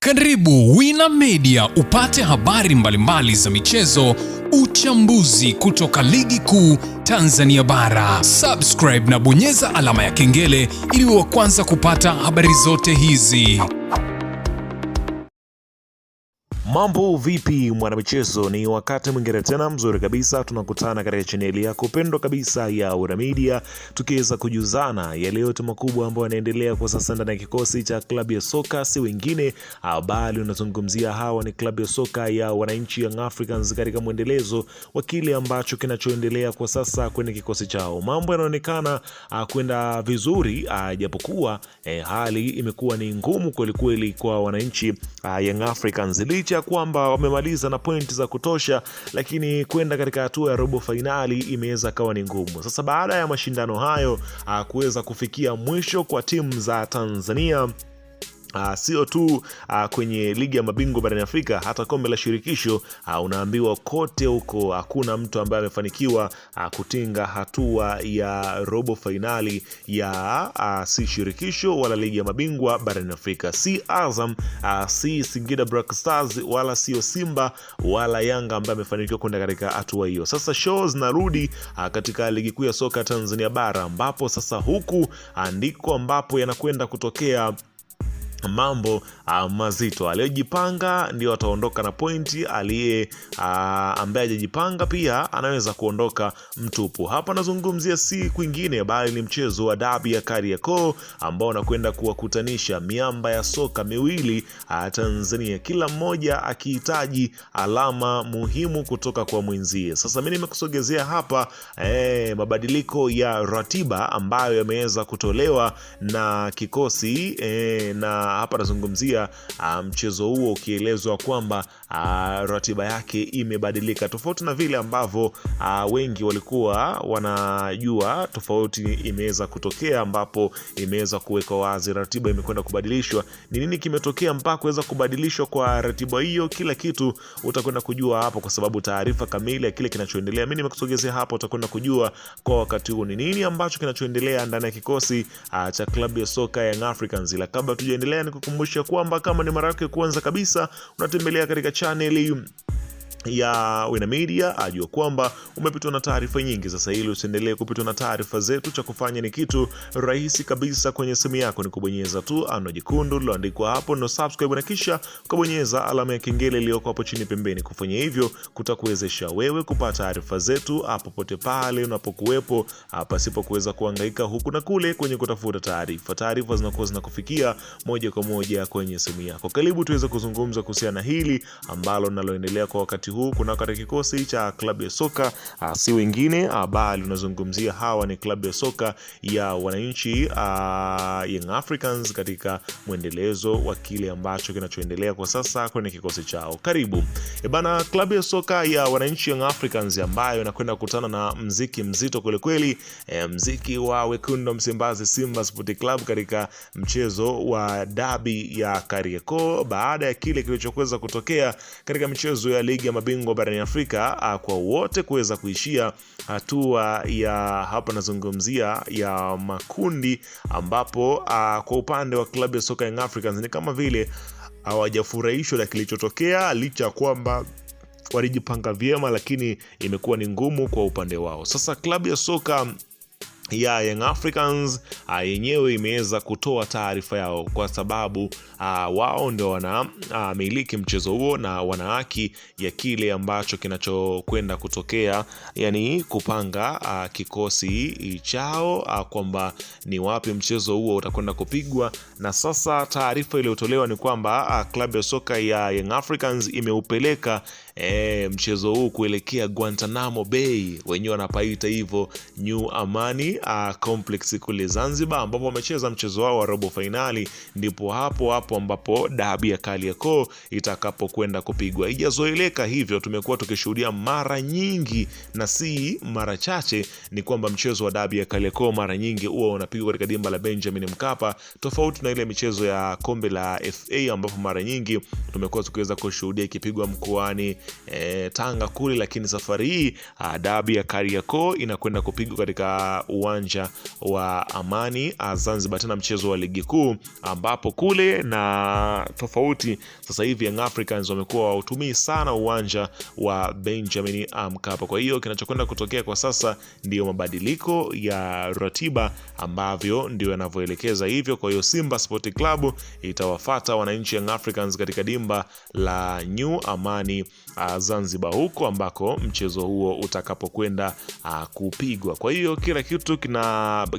Karibu Wina Media upate habari mbalimbali za michezo, uchambuzi kutoka ligi kuu Tanzania bara. Subscribe na bonyeza alama ya kengele ili uwe wa kwanza kupata habari zote hizi. Mambo vipi mwanamichezo, ni wakati mwingine tena mzuri kabisa tunakutana katika chaneli yako pendwa kabisa ya Wina Media, tukiweza kujuzana yale yote makubwa ambayo yanaendelea kwa sasa ndani ya kikosi cha klabu ya soka si wengine bali unazungumzia hawa ni klabu ya soka ya wananchi Young Africans katika mwendelezo wa kile ambacho kinachoendelea kwa sasa kwenye kikosi chao. Mambo yanaonekana kwenda vizuri, japokuwa hali imekuwa ni ngumu kweli kweli kwa wananchi Young Africans, licha kwamba wamemaliza na pointi za kutosha, lakini kwenda katika hatua ya robo finali imeweza kawa ni ngumu. Sasa baada ya mashindano hayo kuweza kufikia mwisho kwa timu za Tanzania, sio tu kwenye ligi ya mabingwa barani Afrika, hata kombe la shirikisho unaambiwa kote huko hakuna mtu ambaye amefanikiwa kutinga hatua ya robo finali ya si shirikisho wala ligi ya mabingwa barani Afrika. Si Azam, si Singida Black Stars, wala sio Simba wala Yanga ambaye amefanikiwa kwenda katika hatua hiyo. Sasa shows narudi katika ligi kuu ya soka Tanzania bara, ambapo sasa huku ndiko ambapo yanakwenda kutokea mambo mazito. Aliyejipanga ndio ataondoka na pointi, ambaye hajajipanga pia anaweza kuondoka mtupu. Hapa nazungumzia si kwingine bali ni mchezo wa dabi ya Kariakoo ambao unakwenda kuwakutanisha miamba ya soka miwili Tanzania, kila mmoja akihitaji alama muhimu kutoka kwa mwenzie. Sasa mimi nimekusogezea hapa mabadiliko ya ratiba ambayo yameweza kutolewa na kikosi na hapa nazungumzia mchezo huo ukielezwa kwamba ratiba yake imebadilika, tofauti na vile ambavyo wengi walikuwa wanajua. Tofauti imeweza kutokea ambapo imeweza kuweka wazi ratiba imekwenda kubadilishwa. Ni nini kimetokea mpaka kuweza kubadilishwa kwa ratiba hiyo? Kila kitu utakwenda kujua hapo, kwa sababu taarifa kamili ya kile kinachoendelea mimi nimekusogezea hapo. Utakwenda kujua kwa wakati huu ni nini ambacho kinachoendelea ndani ya kikosi cha klabu ya soka Young Africans. Ila kabla tujaendelea, nikukumbusha kwamba kama ni mara yako ya kwanza kabisa unatembelea katika chaneli ya Wina Media, ajua kwamba umepitwa na taarifa nyingi. Sasa ili usiendelee kupitwa na taarifa zetu, cha kufanya ni kitu rahisi kabisa. Kwenye simu yako ni kubonyeza tu ano jekundu liloandikwa hapo no subscribe, na kisha kubonyeza alama ya kengele iliyoko hapo chini pembeni. Kufanya hivyo kutakuwezesha wewe kupata taarifa zetu hapo pote pale unapokuwepo, pasipo kuweza kuhangaika huku na kule kwenye kutafuta taarifa. Taarifa zinakuwa zinakufikia moja kwa moja kwenye simu yako. Karibu tuweze kuzungumza kuhusiana na hili ambalo linaloendelea kwa wakati huu kuna katika kikosi cha klabu ya soka si wengine bali unazungumzia hawa ni klabu ya soka ya wananchi Young Africans katika mwendelezo wa kile ambacho kinachoendelea kwa sasa kwenye kikosi chao. Karibu bana, klabu ya soka ya wananchi Young Africans ambayo inakwenda kukutana na mziki mzito kweli kweli, mziki wa wekundu Msimbazi Simba Sport Club katika mchezo wa dabi ya Kariakoo, baada ya kile kilichokuweza kutokea katika mchezo ya ligi ya mabingwa barani Afrika kwa wote kuweza kuishia hatua ya hapa nazungumzia ya makundi, ambapo kwa upande wa klabu ya soka Young Africans ni kama vile hawajafurahishwa na kilichotokea, licha kwamba walijipanga vyema, lakini imekuwa ni ngumu kwa upande wao. Sasa klabu ya soka ya Young Africans yenyewe imeweza kutoa taarifa yao, kwa sababu wao ndio wanamiliki mchezo huo na wana haki ya kile ambacho kinachokwenda kutokea, yani kupanga kikosi chao kwamba ni wapi mchezo huo utakwenda kupigwa. Na sasa taarifa iliyotolewa ni kwamba klabu ya soka ya Young Africans imeupeleka mchezo huu kuelekea Guantanamo Bay, wenyewe wanapaita hivyo New Amani Complex kule Zanzibar, ambapo wamecheza mchezo wao wa robo finali. Ndipo hapo ambapo dabi ya Kariakoo itakapokwenda kupigwa. Haijazoeleka hivyo, tumekuwa tukishuhudia mara nyingi na si mara chache, ni kwamba mchezo wa dabi ya Kariakoo mara nyingi huwa unapigwa katika dimba la Benjamin Mkapa, tofauti na kuna ile michezo ya kombe la FA ambapo mara nyingi tumekuwa tukiweza kushuhudia ikipigwa mkoani Tanga kule, lakini safari hii dabi ya Kariakoo inakwenda kupigwa katika uwanja wa Amani Zanzibar, tena mchezo wa ligi kuu, ambapo kule na tofauti sasa hivi Young Africans wamekuwa wautumii sana uwanja wa Benjamin Mkapa. Kwa hiyo kinachokwenda kutokea kwa sasa ndio mabadiliko ya ratiba ambavyo ndio yanavyoelekeza hivyo. Kwa hiyo Simba Sport Club itawafuata wananchi Young Africans katika dimba la New Amani Zanzibar, huko ambako mchezo huo utakapokwenda kupigwa. Kwa hiyo kila kitu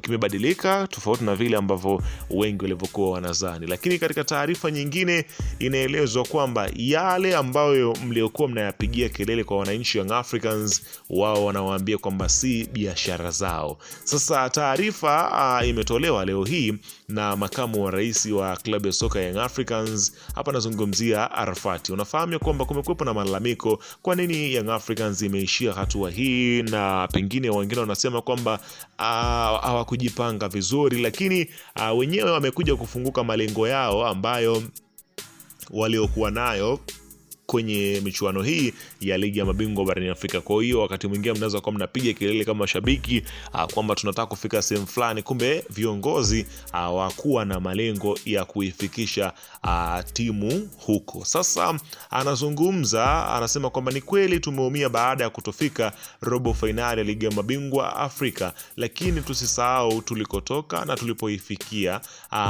kimebadilika tofauti na vile ambavyo wengi walivyokuwa wanazani. Lakini katika taarifa nyingine inaelezwa kwamba yale ambayo mliokuwa mnayapigia kelele kwa wananchi Young Africans, wao wanawaambia kwamba si biashara zao. Sasa taarifa imetolewa leo hii na makamu wa rais wa klabu ya soka Young Africans, hapa nazungumzia Arafati. Unafahamu kwamba kumekuwepo na malalamiko, kwa nini Young Africans imeishia hatua hii, na pengine wengine wanasema kwamba hawakujipanga vizuri, lakini wenyewe wamekuja kufunguka malengo yao ambayo waliokuwa nayo kwenye michuano hii ya ligi ya mabingwa barani Afrika. Kwa hiyo wakati mwingine mnaweza kuwa mnapiga kelele kama mashabiki kwamba tunataka kufika sehemu fulani, kumbe viongozi hawakuwa na malengo ya kuifikisha timu huko. Sasa anazungumza, anasema kwamba ni kweli tumeumia baada ya kutofika robo finali ya ligi ya mabingwa Afrika, lakini tusisahau tulikotoka na tulipoifikia.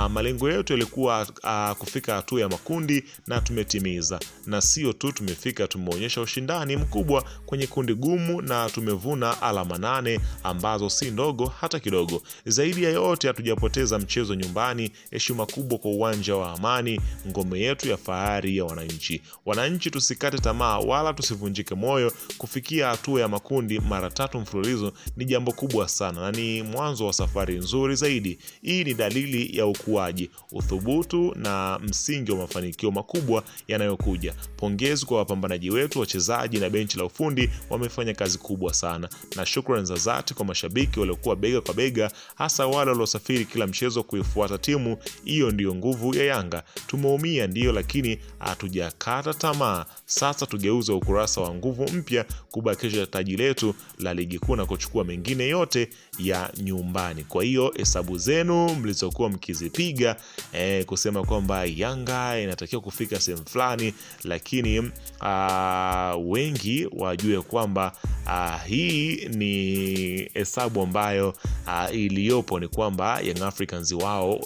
Malengo yetu yalikuwa kufika hatua ya makundi na tumetimiza, na sio tu tumefika, tumeonyesha ushindani mkubwa kwenye kundi gumu na tumevuna alama 8 ambazo si ndogo hata kidogo. Zaidi ya yote, hatujapoteza mchezo nyumbani. Heshima kubwa kwa uwanja wa Amani, ngome yetu ya fahari ya wananchi. Wananchi, tusikate tamaa wala tusivunjike moyo. Kufikia hatua ya makundi mara 3 mfululizo ni jambo kubwa sana na ni mwanzo wa safari nzuri zaidi. Hii ni dalili ya ukuaji, uthubutu na msingi wa mafanikio makubwa yanayokuja. Pongezi kwa wapambanaji wetu, wachezaji na benchi la ufundi, wamefanya kazi kubwa sana, na shukrani za dhati kwa mashabiki waliokuwa bega kwa bega, hasa wale waliosafiri kila mchezo kuifuata timu. Hiyo ndiyo nguvu ya Yanga. Tumeumia ndio, lakini hatujakata tamaa. Sasa tugeuze ukurasa wa nguvu mpya, kubakisha taji letu la ligi kuu na kuchukua mengine yote ya nyumbani. Kwa hiyo hesabu zenu mlizokuwa mkizipiga kusema kwamba Yanga inatakiwa kufika sehemu fulani, lakini wengi wajue kwamba hii ni hesabu ambayo iliyopo ni kwamba Young Africans wao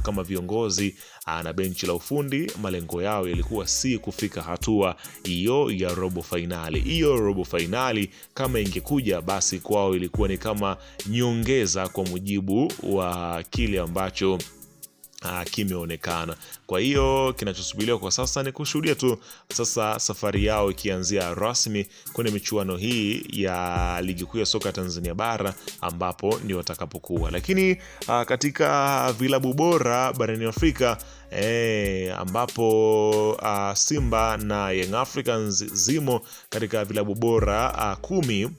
kama viongozi na benchi la ufundi, malengo yao yalikuwa si kufika hatua hiyo ya robo finali. Hiyo robo finali kama ingekuja, basi kwao ilikuwa ni kama nyongeza kwa mujibu wa kile ambacho kimeonekana. Kwa hiyo kinachosubiriwa kwa sasa ni kushuhudia tu sasa safari yao ikianzia rasmi kwenye michuano hii ya ligi kuu ya soka Tanzania bara, ambapo ndio watakapokuwa. Lakini katika vilabu bora barani Afrika ambapo Simba na Young Africans zimo katika vilabu bora 10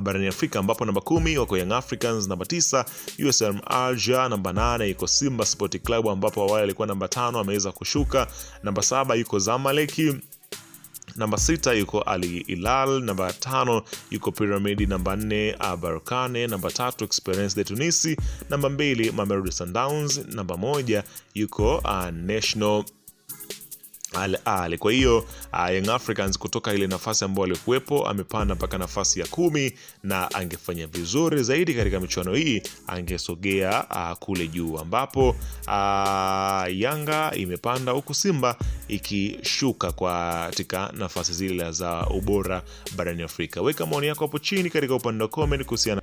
barani Afrika, ambapo namba 10 wako Young Africans, namba 9 USM Alger, namba 8 yuko Simba Sport Club ambapo awali alikuwa namba 5 ameweza kushuka, namba 7 yuko Zamalek, namba 6 yuko Al Hilal, namba 5 yuko Pyramid, namba 4 Berkane, namba 3 Esperance de Tunis, namba 2 Mamelodi Sundowns, namba 1 yuko National Al. Kwa hiyo Young Africans kutoka ile nafasi ambayo alikuwepo amepanda mpaka nafasi ya 10, na angefanya vizuri zaidi katika michuano hii angesogea kule juu, ambapo Yanga imepanda huku Simba ikishuka katika nafasi zile za ubora barani Afrika. Weka maoni yako hapo chini katika upande wa comment kuhusiana